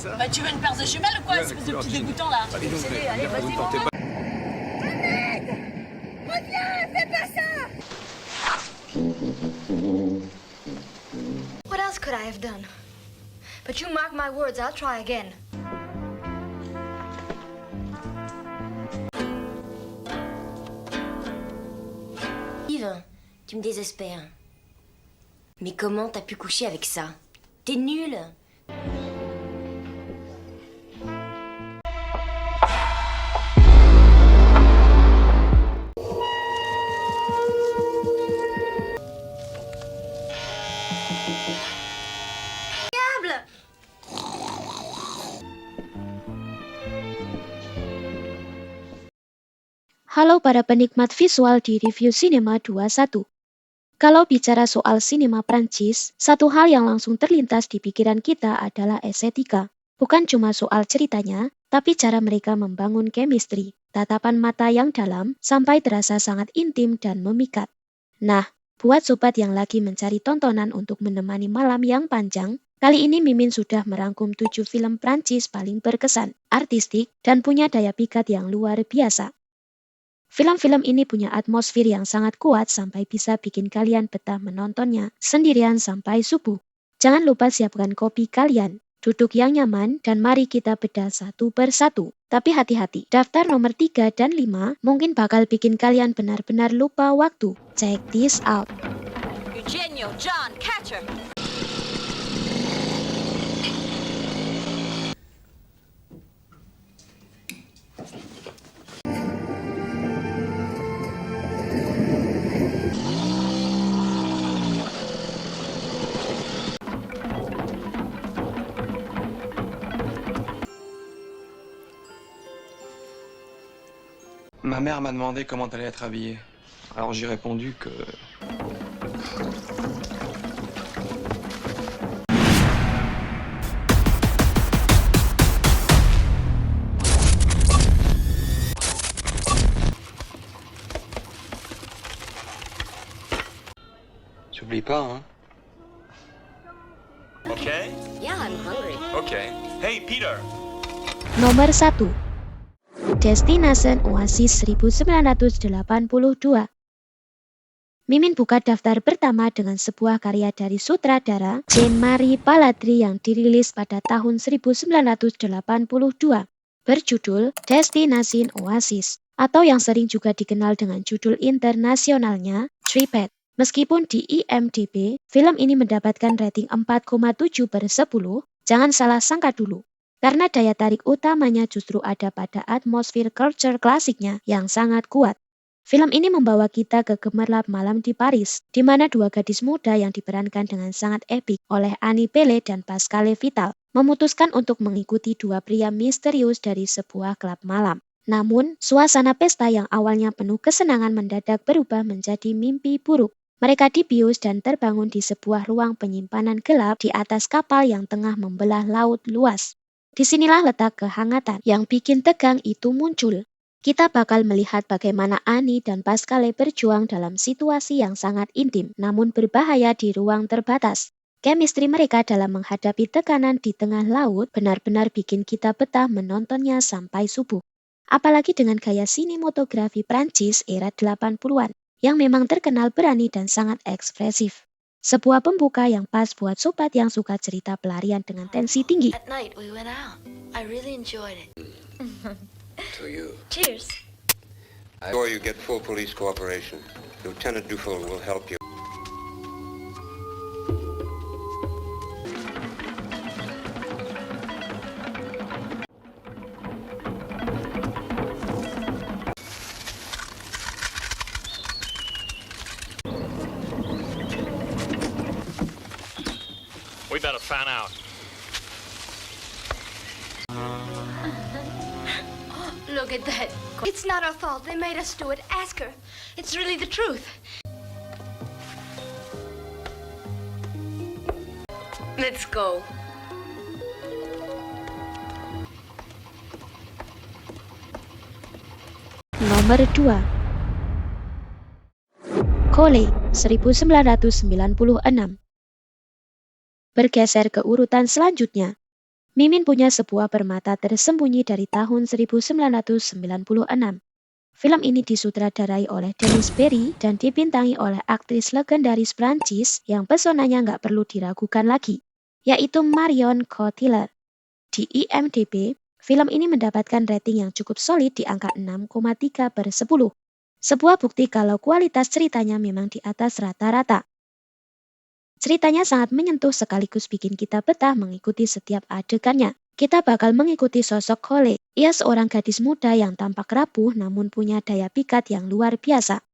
Bah tu veux une paire de jumelles ou quoi, espèce de petit dégoûtant là? Allez, vas-y, tentez pas. What else could I have done? But you mark my words, I'll try again. Yves, tu me désespères. Mais comment t'as pu coucher avec ça? T'es nul. Halo para penikmat visual di Review Cinema 21. Kalau bicara soal sinema Prancis, satu hal yang langsung terlintas di pikiran kita adalah estetika. Bukan cuma soal ceritanya, tapi cara mereka membangun chemistry, tatapan mata yang dalam, sampai terasa sangat intim dan memikat. Nah, buat sobat yang lagi mencari tontonan untuk menemani malam yang panjang, kali ini Mimin sudah merangkum 7 film Prancis paling berkesan, artistik, dan punya daya pikat yang luar biasa. Film-film ini punya atmosfer yang sangat kuat sampai bisa bikin kalian betah menontonnya sendirian sampai subuh. Jangan lupa siapkan kopi kalian, duduk yang nyaman, dan mari kita bedah satu persatu. Tapi hati-hati, daftar nomor 3 dan 5 mungkin bakal bikin kalian benar-benar lupa waktu. Check this out. Eugenio, John, catcher. Ma mère m'a demandé comment t'allais être habillé. Alors j'ai répondu que... J'oublie pas, hein. Okay? Yeah, I'm hungry. Okay. Hey, Peter. Nomor 1. Destination Oasis 1982. Mimin buka daftar pertama dengan sebuah karya dari sutradara Jean-Marie Paladri yang dirilis pada tahun 1982, berjudul Destination Oasis, atau yang sering juga dikenal dengan judul internasionalnya Tripet. Meskipun di IMDb, film ini mendapatkan rating 4,7/10, jangan salah sangka dulu. Karena daya tarik utamanya justru ada pada atmosfer culture klasiknya yang sangat kuat. Film ini membawa kita ke gemerlap malam di Paris, di mana dua gadis muda yang diperankan dengan sangat epik oleh Annie Pelle dan Pascale Vital memutuskan untuk mengikuti dua pria misterius dari sebuah klub malam. Namun, suasana pesta yang awalnya penuh kesenangan mendadak berubah menjadi mimpi buruk. Mereka dibius dan terbangun di sebuah ruang penyimpanan gelap di atas kapal yang tengah membelah laut luas. Disinilah letak kehangatan yang bikin tegang itu muncul. Kita bakal melihat bagaimana Annie dan Pascale berjuang dalam situasi yang sangat intim, namun berbahaya di ruang terbatas. Chemistry mereka dalam menghadapi tekanan di tengah laut benar-benar bikin kita betah menontonnya sampai subuh. Apalagi dengan gaya sinematografi Prancis era 80-an, yang memang terkenal berani dan sangat ekspresif. Sebuah pembuka yang pas buat sobat yang suka cerita pelarian dengan tensi tinggi. At night we went out. I really enjoyed it. To you. Cheers. Before you get full police cooperation, Lieutenant Dufour will help you. We better fan out. Look at that. It's not our fault. They made us do it. Ask her. It's really the truth. Let's go. Nomor 2. Cole, 1996. Bergeser ke urutan selanjutnya. Mimin punya sebuah permata tersembunyi dari tahun 1996. Film ini disutradarai oleh Denis Berry dan dibintangi oleh aktris legendaris Prancis yang pesonanya nggak perlu diragukan lagi, yaitu Marion Cotillard. Di IMDb, film ini mendapatkan rating yang cukup solid di angka 6,3/10. Sebuah bukti kalau kualitas ceritanya memang di atas rata-rata. Ceritanya sangat menyentuh sekaligus bikin kita betah mengikuti setiap adegannya. Kita bakal mengikuti sosok Cole. Ia seorang gadis muda yang tampak rapuh namun punya daya pikat yang luar biasa.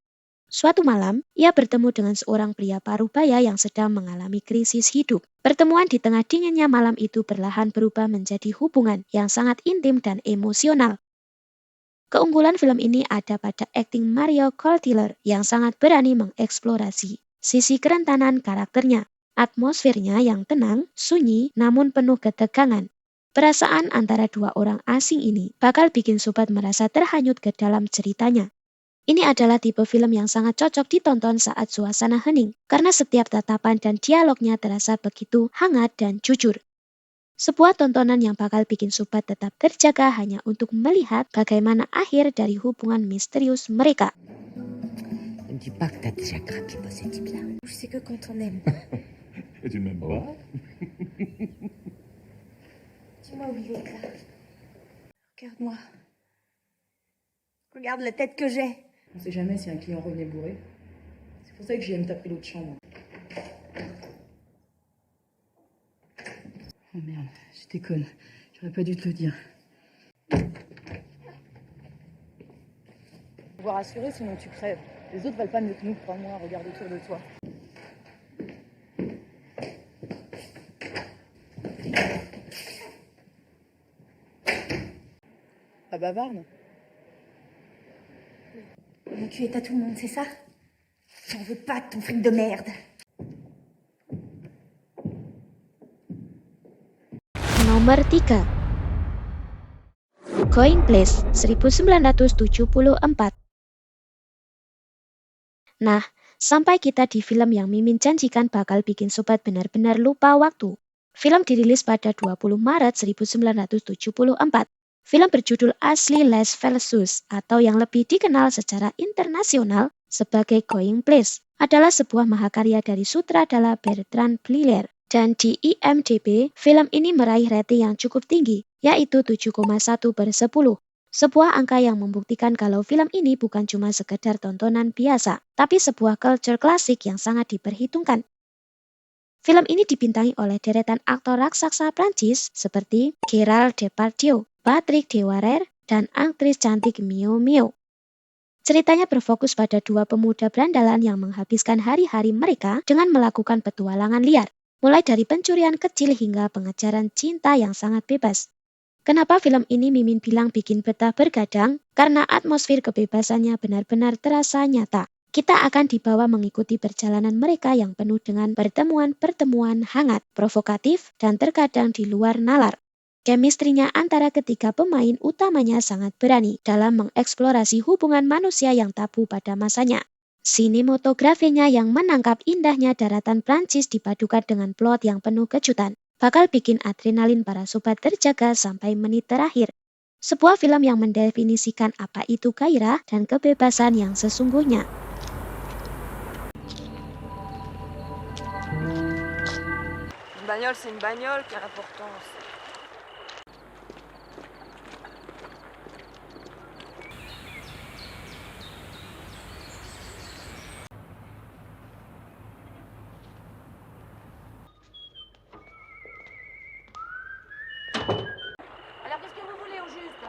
Suatu malam, ia bertemu dengan seorang pria parubaya yang sedang mengalami krisis hidup. Pertemuan di tengah dinginnya malam itu perlahan berubah menjadi hubungan yang sangat intim dan emosional. Keunggulan film ini ada pada akting Marion Cotillard yang sangat berani mengeksplorasi sisi kerentanan karakternya, atmosfernya yang tenang, sunyi, namun penuh ketegangan. Perasaan antara dua orang asing ini bakal bikin sobat merasa terhanyut ke dalam ceritanya. Ini adalah tipe film yang sangat cocok ditonton saat suasana hening, karena setiap tatapan dan dialognya terasa begitu hangat dan jujur. Sebuah tontonan yang bakal bikin sobat tetap terjaga hanya untuk melihat bagaimana akhir dari hubungan misterius mereka. Ne dis pas que t'as déjà craqué pour ce type-là. Je sais que quand on aime. Et tu m'aimes pas? Dis-moi où il est, là. Regarde-moi. Regarde la tête que j'ai. On sait jamais si un client revenait bourré. C'est pour ça que JM t'a pris l'autre chambre. Oh merde, j'étais conne. J'aurais pas dû te le dire. Faut voir rassurer, sinon tu crèves. Les autres valent pas mieux que nous, crois-moi, regarde autour de toi. Pas bavarde. Mais tu es à tout le monde, c'est ça? J'en veux pas de ton fric de merde. Nomor 3. Going Place 1974. Nah, sampai kita di film yang Mimin janjikan bakal bikin sobat benar-benar lupa waktu. Film dirilis pada 20 Maret 1974. Film berjudul Ashley Les Versus atau yang lebih dikenal secara internasional sebagai Going Place adalah sebuah mahakarya dari sutradara Bertrand Blier. Dan di IMDb, film ini meraih rating yang cukup tinggi, yaitu 7,1/10. Sebuah angka yang membuktikan kalau film ini bukan cuma sekedar tontonan biasa, tapi sebuah culture klasik yang sangat diperhitungkan. Film ini dibintangi oleh deretan aktor raksasa Prancis seperti Gérald Depardieu, Patrick Dewarer, dan aktris cantik Mio Mio. Ceritanya berfokus pada dua pemuda berandalan yang menghabiskan hari-hari mereka dengan melakukan petualangan liar, mulai dari pencurian kecil hingga pengejaran cinta yang sangat bebas. Kenapa film ini Mimin bilang bikin betah bergadang? Karena atmosfer kebebasannya benar-benar terasa nyata. Kita akan dibawa mengikuti perjalanan mereka yang penuh dengan pertemuan-pertemuan hangat, provokatif, dan terkadang di luar nalar. Chemistry-nya antara ketiga pemain utamanya sangat berani dalam mengeksplorasi hubungan manusia yang tabu pada masanya. Sinematografinya yang menangkap indahnya daratan Prancis dipadukan dengan plot yang penuh kejutan, bakal bikin adrenalin para sobat terjaga sampai menit terakhir. Sebuah film yang mendefinisikan apa itu gairah dan kebebasan yang sesungguhnya. Une bagnole, c'est une bagnole, quelle importance. Alors qu'est-ce que vous voulez au juste?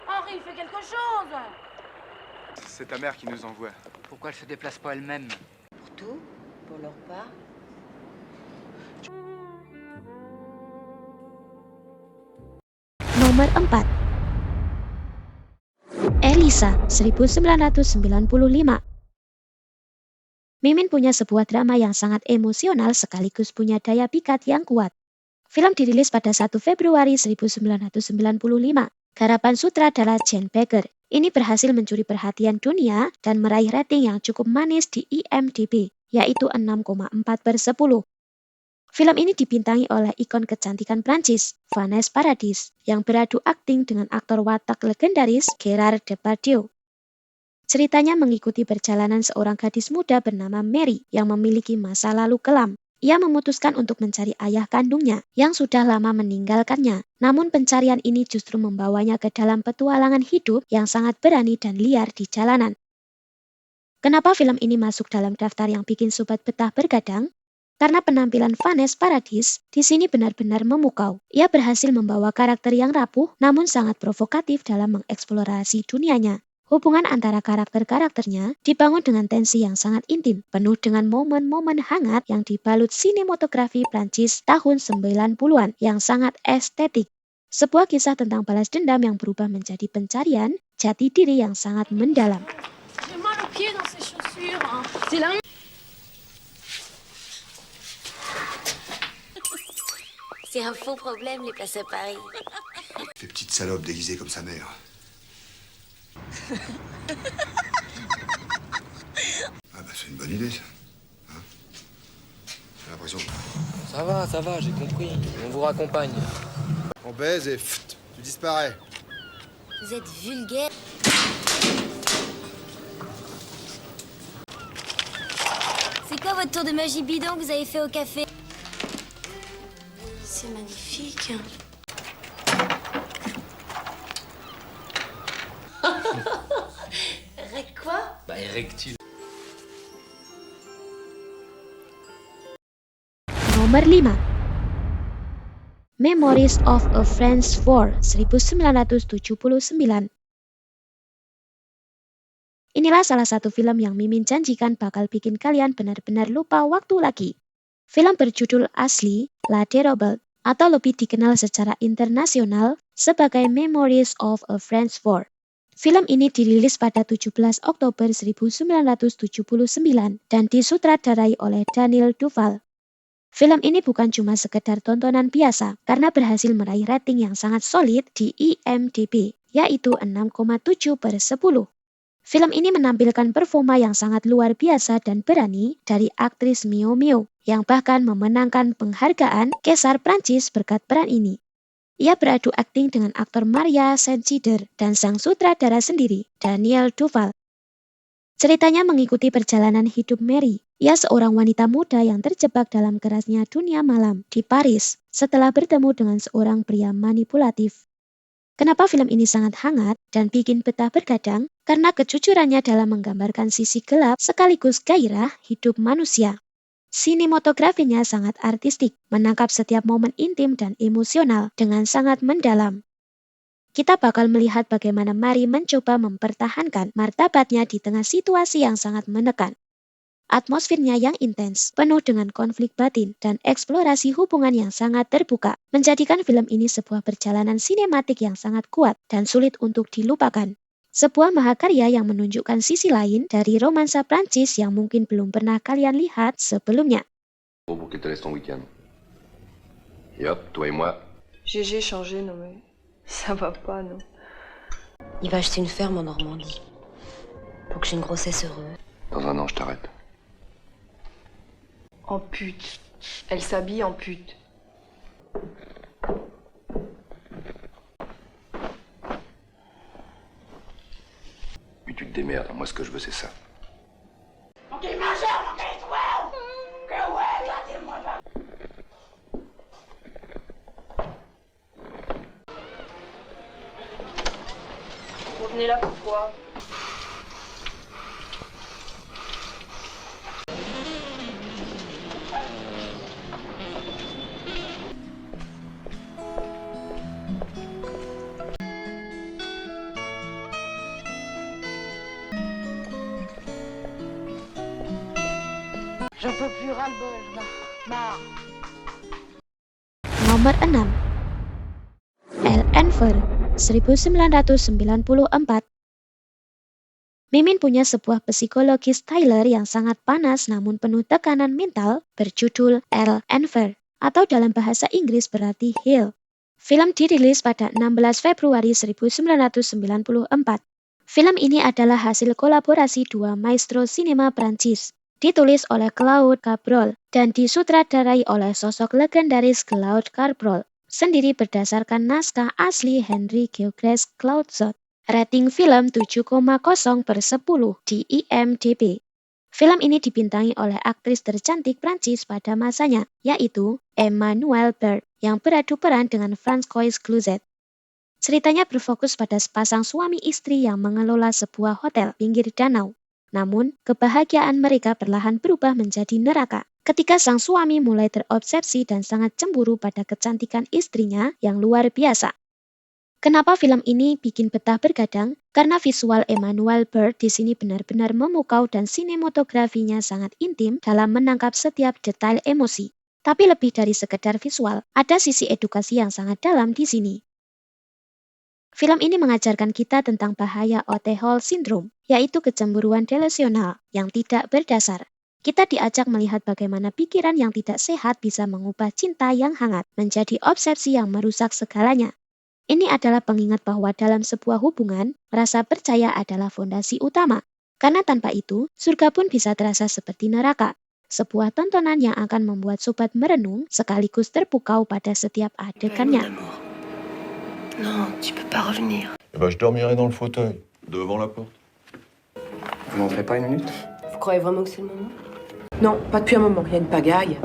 Henri, fais quelque chose! C'est ta mère qui nous envoie. Pourquoi elle se déplace pas elle-même? Pour tout? Pour leur part? Nomor 4. Elisa 1995. Mimin punya sebuah drama yang sangat emosional sekaligus punya daya pikat yang kuat. Film dirilis pada 1 Februari 1995. Garapan sutradara Jane Baker. Ini berhasil mencuri perhatian dunia dan meraih rating yang cukup manis di IMDb, yaitu 6,4/10. Film ini dibintangi oleh ikon kecantikan Prancis, Vanessa Paradis, yang beradu akting dengan aktor watak legendaris Gerard Depardieu. Ceritanya mengikuti perjalanan seorang gadis muda bernama Mary yang memiliki masa lalu kelam. Ia memutuskan untuk mencari ayah kandungnya yang sudah lama meninggalkannya. Namun pencarian ini justru membawanya ke dalam petualangan hidup yang sangat berani dan liar di jalanan. Kenapa film ini masuk dalam daftar yang bikin sobat betah bergadang? Karena penampilan Vanessa Paradis di sini benar-benar memukau. Ia berhasil membawa karakter yang rapuh namun sangat provokatif dalam mengeksplorasi dunianya. Hubungan antara karakter-karakternya dibangun dengan tensi yang sangat intim, penuh dengan momen-momen hangat yang dibalut sinematografi Prancis tahun 90-an yang sangat estetik. Sebuah kisah tentang balas dendam yang berubah menjadi pencarian jati diri yang sangat mendalam. C'est un faux problème, les places à Paris. Les petites salopes déguisées comme sa mère. Ah bah c'est une bonne idée ça. Hein? J'ai l'impression. Ça va, j'ai compris. On vous raccompagne. On baise et tu disparais. Vous êtes vulgaire. C'est quoi votre tour de magie bidon que vous avez fait au café? C'est magnifique. Quoi? Bah, érectile. Nomor 5. Memories of a French War 1979. Inilah salah satu film yang Mimin janjikan bakal bikin kalian benar-benar lupa waktu lagi. Film berjudul asli La Déroute atau lebih dikenal secara internasional sebagai Memories of a French War. Film ini dirilis pada 17 Oktober 1979 dan disutradarai oleh Daniel Duval. Film ini bukan cuma sekedar tontonan biasa karena berhasil meraih rating yang sangat solid di IMDb, yaitu 6,7/10. Film ini menampilkan performa yang sangat luar biasa dan berani dari aktris Mio Mio, yang bahkan memenangkan penghargaan Kaisar Prancis berkat peran ini. Ia beradu akting dengan aktor Maria Saint-Cyr dan sang sutradara sendiri, Daniel Duval. Ceritanya mengikuti perjalanan hidup Mary. Ia seorang wanita muda yang terjebak dalam kerasnya dunia malam di Paris setelah bertemu dengan seorang pria manipulatif. Kenapa film ini sangat hangat dan bikin betah bergadang? Karena kejujurannya dalam menggambarkan sisi gelap sekaligus gairah hidup manusia. Sinematografinya sangat artistik, menangkap setiap momen intim dan emosional dengan sangat mendalam. Kita bakal melihat bagaimana Mary mencoba mempertahankan martabatnya di tengah situasi yang sangat menekan. Atmosfernya yang intens, penuh dengan konflik batin dan eksplorasi hubungan yang sangat terbuka, menjadikan film ini sebuah perjalanan sinematik yang sangat kuat dan sulit untuk dilupakan. Sebuah mahakarya yang menunjukkan sisi lain dari romansa Prancis yang mungkin belum pernah kalian lihat sebelumnya. Pour qu'il te laisse ton week-end. Et hop, toi et moi. GG changé, non mais ça va pas, non. Il va acheter une ferme en Normandie pour que j'ai une grossesse heureuse. Dans un an, je t'arrête. En pute. Elle s'habille en pute. Puis tu te démerdes, moi ce que je veux c'est ça. Vous venez là pourquoi? J'en peux plus ras-le-bol, marre. Nomor 6. El Enfer 1994. Mimin punya sebuah psikologis thriller yang sangat panas namun penuh tekanan mental berjudul Hell and Fear atau dalam bahasa Inggris berarti Hell. Film dirilis pada 16 Februari 1994. Film ini adalah hasil kolaborasi dua maestro sinema Prancis. Ditulis oleh Claude Chabrol dan disutradarai oleh sosok legendaris Claude Chabrol sendiri berdasarkan naskah asli Henry Georges Clauzot. Rating film 7,0/10 di IMDb. Film ini dibintangi oleh aktris tercantik Prancis pada masanya, yaitu Emmanuelle Bert, yang beradu peran dengan Françoise Cluzet. Ceritanya berfokus pada sepasang suami istri yang mengelola sebuah hotel pinggir danau. Namun, kebahagiaan mereka perlahan berubah menjadi neraka ketika sang suami mulai terobsesi dan sangat cemburu pada kecantikan istrinya yang luar biasa. Kenapa film ini bikin betah bergadang? Karena visual Emmanuelle Bert di sini benar-benar memukau dan sinematografinya sangat intim dalam menangkap setiap detail emosi. Tapi lebih dari sekedar visual, ada sisi edukasi yang sangat dalam di sini. Film ini mengajarkan kita tentang bahaya Othel Syndrome, yaitu kecemburuan delusional yang tidak berdasar. Kita diajak melihat bagaimana pikiran yang tidak sehat bisa mengubah cinta yang hangat menjadi obsesi yang merusak segalanya. Ini adalah pengingat bahwa dalam sebuah hubungan, rasa percaya adalah fondasi utama. Karena tanpa itu, surga pun bisa terasa seperti neraka. Sebuah tontonan yang akan membuat sobat merenung sekaligus terpukau pada setiap adegannya. Non, tu peux pas revenir. Eh ben, je dormirai dans le fauteuil, devant la porte. Vous m'entrez pas une minute? Vous croyez vraiment que c'est le moment? Non, pas depuis un moment, il y a une pagaille.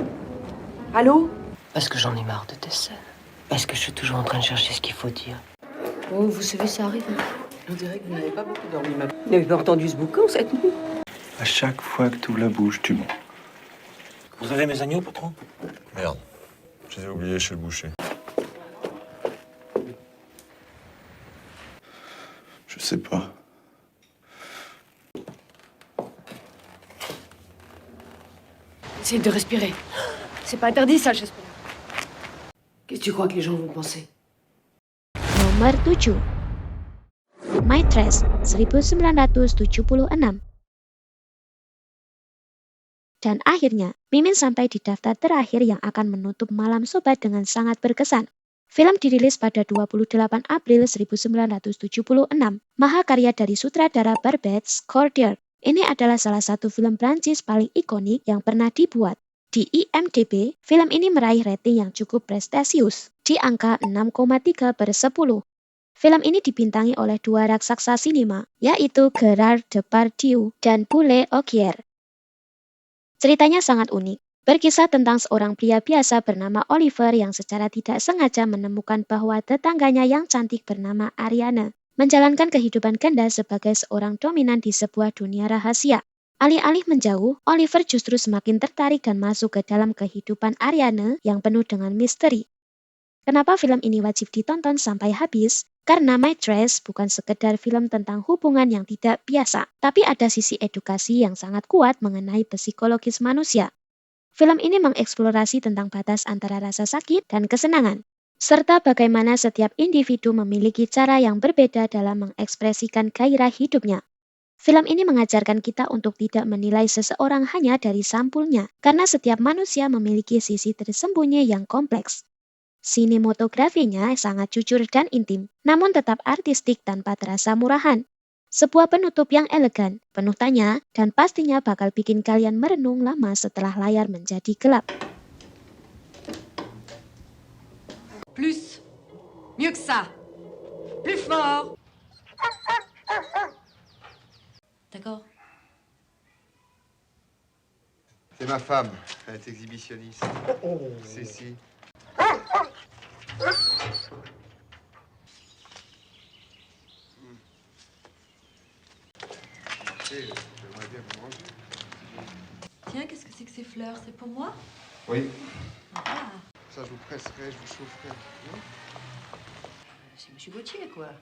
Allô? Parce que j'en ai marre de tes scènes. Parce que je suis toujours en train de chercher ce qu'il faut dire. Oh, vous savez, ça arrive. On dirait que vous n'avez pas beaucoup dormi, ma... Vous n'avez pas entendu ce boucan cette nuit? À chaque fois que tu ouvres la bouche, tu mens. Vous avez mes agneaux, patron? Merde, je les ai oubliés chez le boucher. Je sais pas. Essayez de respirer. C'est pas interdit, ça, j'espère. Qu'est-ce que tu crois que les gens vont penser? Nomor 7. Maitresse 1976. Dan akhirnya, Mimin sampai di daftar terakhir yang akan menutup malam sobat dengan sangat berkesan. Film dirilis pada 28 April 1976, mahakarya dari sutradara Barbet Cordier. Ini adalah salah satu film Prancis paling ikonik yang pernah dibuat. Di IMDb, film ini meraih rating yang cukup prestisius, di angka 6,3/10. Film ini dibintangi oleh dua raksasa sinema, yaitu Gérard Depardieu dan Paul Augier. Ceritanya sangat unik, berkisah tentang seorang pria biasa bernama Oliver yang secara tidak sengaja menemukan bahwa tetangganya yang cantik bernama Ariane menjalankan kehidupan ganda sebagai seorang dominan di sebuah dunia rahasia. Alih-alih menjauh, Oliver justru semakin tertarik dan masuk ke dalam kehidupan Ariane yang penuh dengan misteri. Kenapa film ini wajib ditonton sampai habis? Karena Maitresse bukan sekedar film tentang hubungan yang tidak biasa, tapi ada sisi edukasi yang sangat kuat mengenai psikologis manusia. Film ini mengeksplorasi tentang batas antara rasa sakit dan kesenangan, serta bagaimana setiap individu memiliki cara yang berbeda dalam mengekspresikan gairah hidupnya. Film ini mengajarkan kita untuk tidak menilai seseorang hanya dari sampulnya, karena setiap manusia memiliki sisi tersembunyi yang kompleks. Sinematografinya sangat jujur dan intim, namun tetap artistik tanpa terasa murahan. Sebuah penutup yang elegan, penuh tanya, dan pastinya bakal bikin kalian merenung lama setelah layar menjadi gelap. Plus. Mieux que ça. Plus fort. D'accord. C'est ma femme, elle est exhibitionniste. Si. J'aimerais bien vous manger. Tiens, qu'est-ce que c'est que ces fleurs? C'est pour moi? Oui. Ah, Ça, je vous presserai, je vous chaufferai. C'est Monsieur Gauthier, quoi.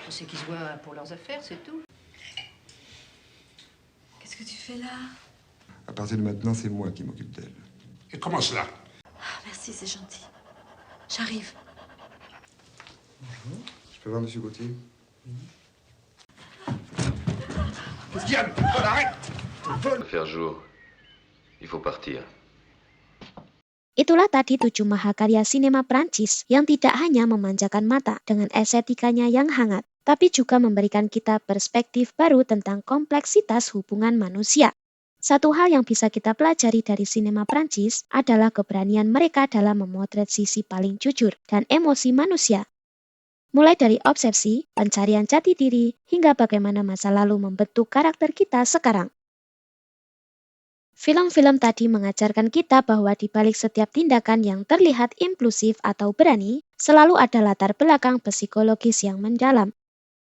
Je sais qu'ils se voient pour leurs affaires, c'est tout. qu'est-ce que tu fais là? À partir de maintenant, c'est moi qui m'occupe d'elle. Et comment cela? Ah, merci, c'est gentil. J'arrive. Bonjour. Je peux voir Monsieur Gauthier? Diane, Paul, arrête! Faire jour. Il faut partir. Itulah tadi 7 mahakarya sinema Prancis yang tidak hanya memanjakan mata dengan estetikanya yang hangat, tapi juga memberikan kita perspektif baru tentang kompleksitas hubungan manusia. Satu hal yang bisa kita pelajari dari sinema Prancis adalah keberanian mereka dalam memotret sisi paling jujur dan emosi manusia. Mulai dari obsesi, pencarian jati diri, hingga bagaimana masa lalu membentuk karakter kita sekarang. Film-film tadi mengajarkan kita bahwa di balik setiap tindakan yang terlihat impulsif atau berani, selalu ada latar belakang psikologis yang mendalam.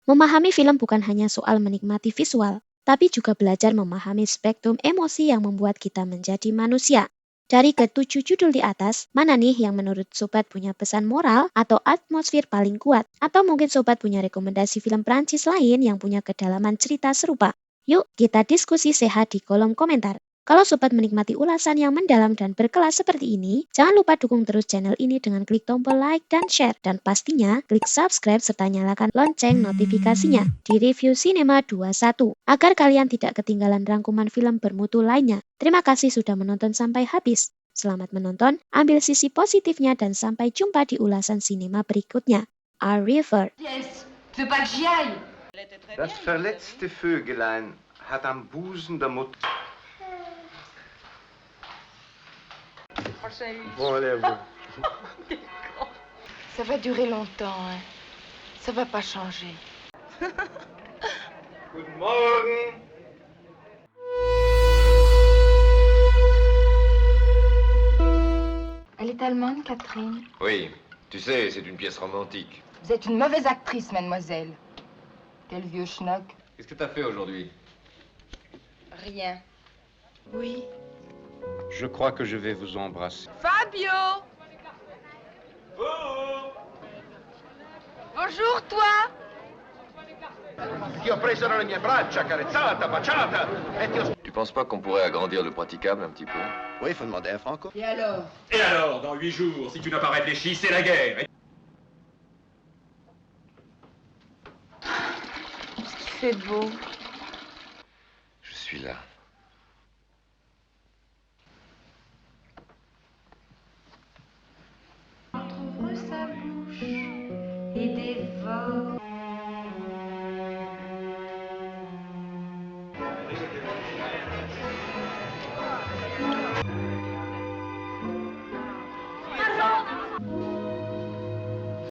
Memahami film bukan hanya soal menikmati visual, tapi juga belajar memahami spektrum emosi yang membuat kita menjadi manusia. Dari ke-7 judul di atas, mana nih yang menurut sobat punya pesan moral atau atmosfer paling kuat? Atau mungkin sobat punya rekomendasi film Prancis lain yang punya kedalaman cerita serupa? Yuk kita diskusi sehat di kolom komentar. Kalau sobat menikmati ulasan yang mendalam dan berkelas seperti ini, jangan lupa dukung terus channel ini dengan klik tombol like dan share. Dan pastinya klik subscribe serta nyalakan lonceng notifikasinya di Review Cinema 21, agar kalian tidak ketinggalan rangkuman film bermutu lainnya. Terima kasih sudah menonton sampai habis. Selamat menonton, ambil sisi positifnya dan sampai jumpa di ulasan sinema berikutnya. Au revoir. Yes, tu veux pas que j'y aille? Das verletzte Vögelein hat am Busen der Mutter... Bon, allez, à vous. Ça va durer longtemps, hein. Ça va pas changer. Guten Morgen. Elle est allemande, Catherine. Oui, tu sais, c'est une pièce romantique. Vous êtes une mauvaise actrice, mademoiselle. Quel vieux schnock. Qu'est-ce que t'as fait aujourd'hui? Rien. Oui. Je crois que je vais vous embrasser. Fabio! Bonjour, toi! Ti ho preso nelle mie braccia, carezzata, baciata. Tu penses pas qu'on pourrait agrandir le praticable un petit peu? Oui, il faut demander à Franco. Et alors? Et alors, dans 8 jours, si tu n'as pas réfléchi, c'est la guerre. C'est beau. Je suis là.